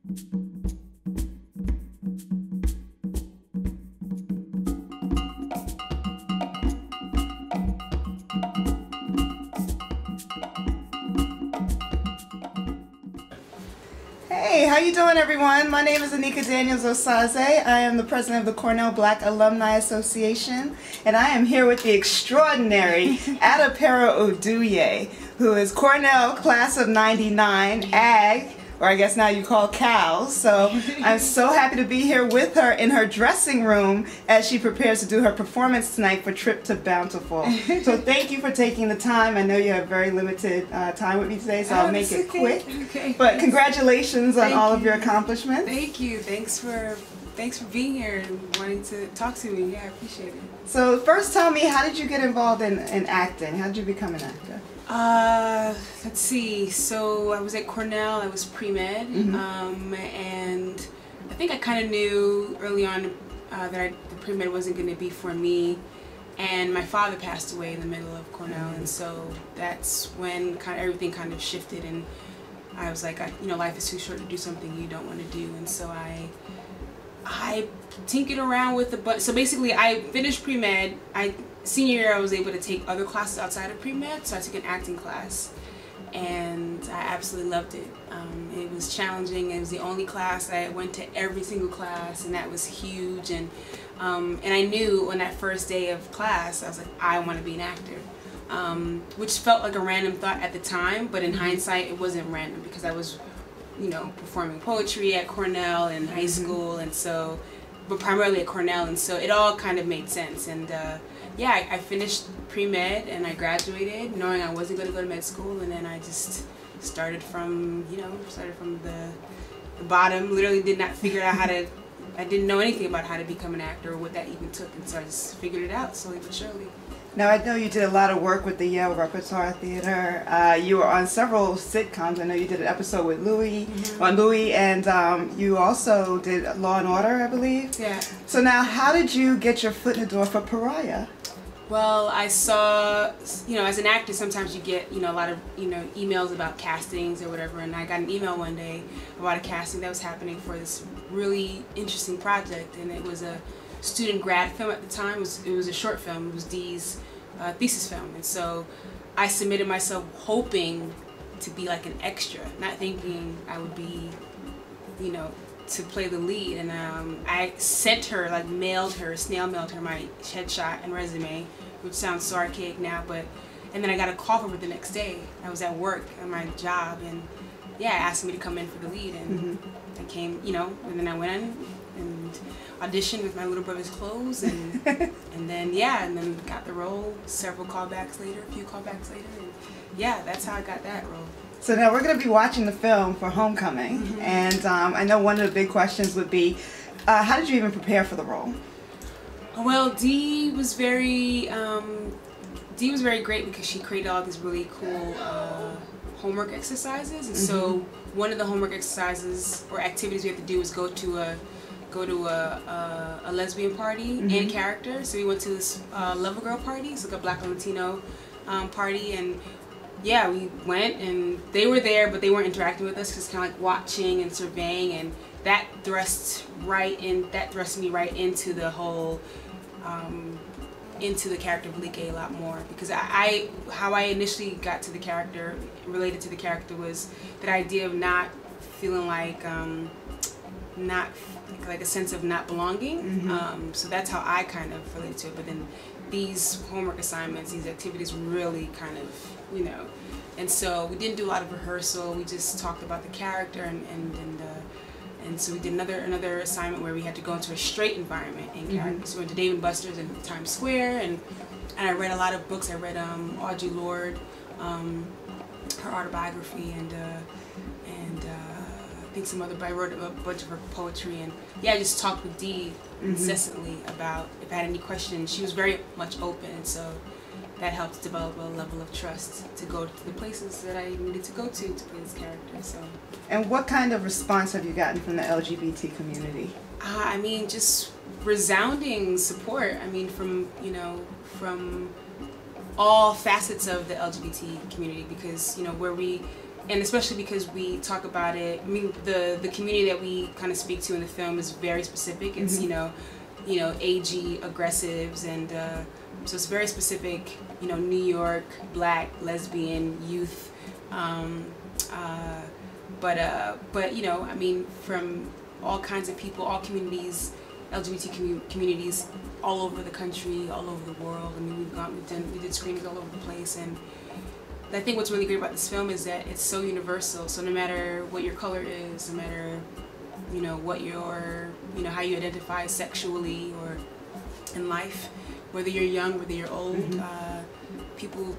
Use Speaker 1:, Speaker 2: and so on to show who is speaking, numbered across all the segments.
Speaker 1: Hey, how you doing, everyone? My name is Anika Daniels-Osaze. I am the president of the Cornell Black Alumni Association, and I am here with the extraordinary Adepero Oduye, who is Cornell class of '99, Ag, or I guess now you call Cal. So I'm so happy to be here with her in her dressing room as she prepares to do her performance tonight for Trip to Bountiful. So thank you for taking the time. I know you have very limited time with me today, so I'll make it quick.
Speaker 2: Okay.
Speaker 1: But congratulations on all of your accomplishments.
Speaker 2: Thank you. Thanks for being here and wanting to talk to me. Yeah, I appreciate it.
Speaker 1: So first tell me, how did you get involved in acting? How did you become an actor?
Speaker 2: Let's see. So I was at Cornell. I was pre-med, and I think I kind of knew early on that the pre-med wasn't going to be for me. And my father passed away in the middle of Cornell, and so that's when everything kind of shifted. And I was like, you know, life is too short to do something you don't want to do. And so I tinkered around with the bunch. So basically, I finished pre-med. Senior year, I was able to take other classes outside of pre-med, so I took an acting class, and I absolutely loved it. It was challenging. It was the only class. I went to every single class, and that was huge. And I knew on that first day of class, I was like, I want to be an actor, which felt like a random thought at the time, but in hindsight, it wasn't random because I was, you know, performing poetry at Cornell in high school, and so, but primarily at Cornell, and so it all kind of made sense. And yeah, I finished pre-med and I graduated knowing I wasn't going to go to med school, and then I just started from, you know, the bottom. Literally did not figure out how to, I didn't know anything about how to become an actor or what that even took, and so I just figured it out slowly but surely.
Speaker 1: Now, I know you did a lot of work with the Yale Repertoire Theater. You were on several sitcoms. I know you did an episode with Louis, and you also did Law and Order, I believe.
Speaker 2: Yeah.
Speaker 1: So now, how did you get your foot in the door for Pariah?
Speaker 2: Well, I saw, you know, as an actor, sometimes you get, you know, a lot of, you know, emails about castings or whatever, and I got an email one day about a casting that was happening for this really interesting project, and it was a student grad film at the time. It was a short film. It was Dee's thesis film, and so I submitted myself hoping to be like an extra, not thinking I would be, you know, to play the lead. And I sent her, like snail mailed her my headshot and resume, which sounds so archaic now, and then I got a call from her the next day. I was at work at my job, and yeah, asked me to come in for the lead, and I came, you know, and then I went in and auditioned with my little brother's clothes, and and then got the role. Several callbacks later, a few callbacks later, and yeah, that's how I got that role.
Speaker 1: So now we're going to be watching the film for Homecoming, and I know one of the big questions would be, how did you even prepare for the role?
Speaker 2: Well, Dee was very great because she created all these really cool homework exercises, and so one of the homework exercises or activities we have to do is go to a lesbian party in character. So we went to this Love a Girl party. It's like a Black and Latino party, and yeah, we went and they were there, but they weren't interacting with us, just kind of like watching and surveying, and that thrust me right into the whole into the character of Like a lot more, because how I initially got to the character, related to the character, was that idea of not feeling like not like a sense of not belonging. So that's how I kind of related to it. But then these homework assignments, these activities really kind of, you know, and so we didn't do a lot of rehearsal. We just talked about the character, and so we did another assignment where we had to go into a straight environment in character. So we went to Dave & Buster's in Times Square, and I read a lot of books. I read Audre Lorde, her autobiography, and I think some other, but I wrote a bunch of her poetry, and yeah, I just talked with Dee incessantly about if I had any questions. She was very much open, and so that helped develop a level of trust to go to the places that I needed to go to play this character. So.
Speaker 1: And what kind of response have you gotten from the LGBT community?
Speaker 2: I mean, just resounding support. I mean, from all facets of the LGBT community, because, you know, where we and especially because we talk about it. I mean, the community that we kind of speak to in the film is very specific. It's AG aggressives, and so it's very specific. New York, Black, lesbian, youth, but I mean, from all kinds of people, all communities, LGBT communities, all over the country, all over the world. I mean, we did screenings all over the place, and I think what's really great about this film is that it's so universal. So no matter what your color is, no matter what your how you identify sexually or in life, whether you're young, whether you're old, people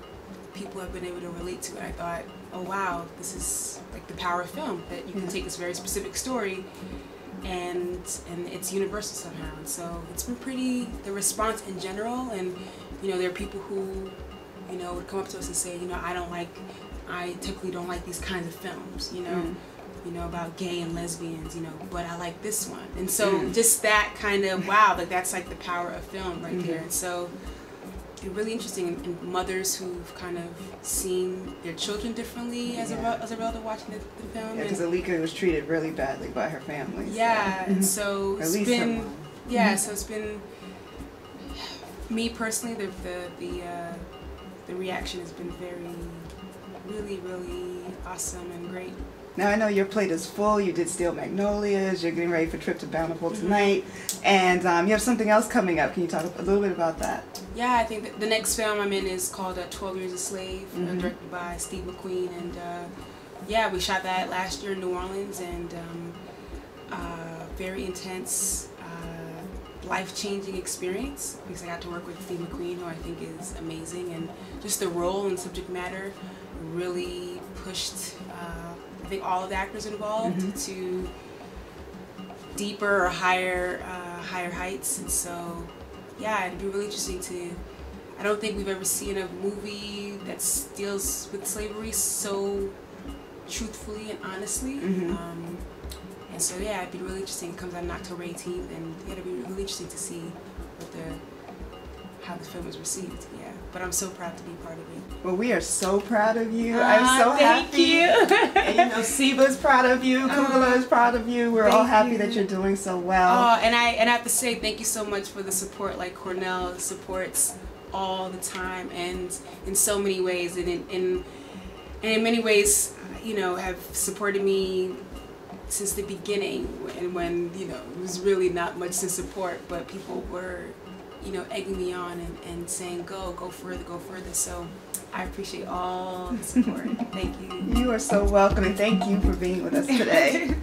Speaker 2: have been able to relate to it. I thought, oh wow, this is like the power of film, that you can take this very specific story and it's universal somehow. And so it's been the response in general, and there are people who would come up to us and say, I typically don't like these kinds of films, about gay and lesbians, but I like this one. And so just that kind of, wow, like that's like the power of film right there. And so it's really interesting, and mothers who've kind of seen their children differently as a result of watching the film.
Speaker 1: Yeah, because Anika was treated really badly by her family.
Speaker 2: Yeah,
Speaker 1: so.
Speaker 2: And so it's been, so it's been, me personally, the reaction has been really, really awesome and great.
Speaker 1: Now I know your plate is full. You did Steel Magnolias. You're getting ready for Trip to Bountiful tonight, and you have something else coming up. Can you talk a little bit about that?
Speaker 2: Yeah, I think that the next film I'm in is called 12 Years a Slave, directed by Steve McQueen, and we shot that last year in New Orleans, and very intense, life-changing experience, because I got to work with Steve McQueen, who I think is amazing, and just the role and subject matter really pushed I think all of the actors involved to deeper or higher heights. And so it'd be really interesting to, I don't think we've ever seen a movie that deals with slavery so truthfully and honestly. And so it'd be really interesting. It comes out on October 18th, and it'd be really interesting to see how the film was received. But I'm so proud to be part of it.
Speaker 1: Well, we are so proud of you. I'm so happy. And Siba's proud of you. Kugula is proud of you. We're all happy that you're doing so well.
Speaker 2: Oh, and I have to say thank you so much for the support. Like, Cornell supports all the time, and in so many ways, and in many ways, have supported me since the beginning, and when it was really not much to support, but people were egging me on and saying go further. So I appreciate all the support. Thank you.
Speaker 1: You are so welcome, and thank you for being with us today.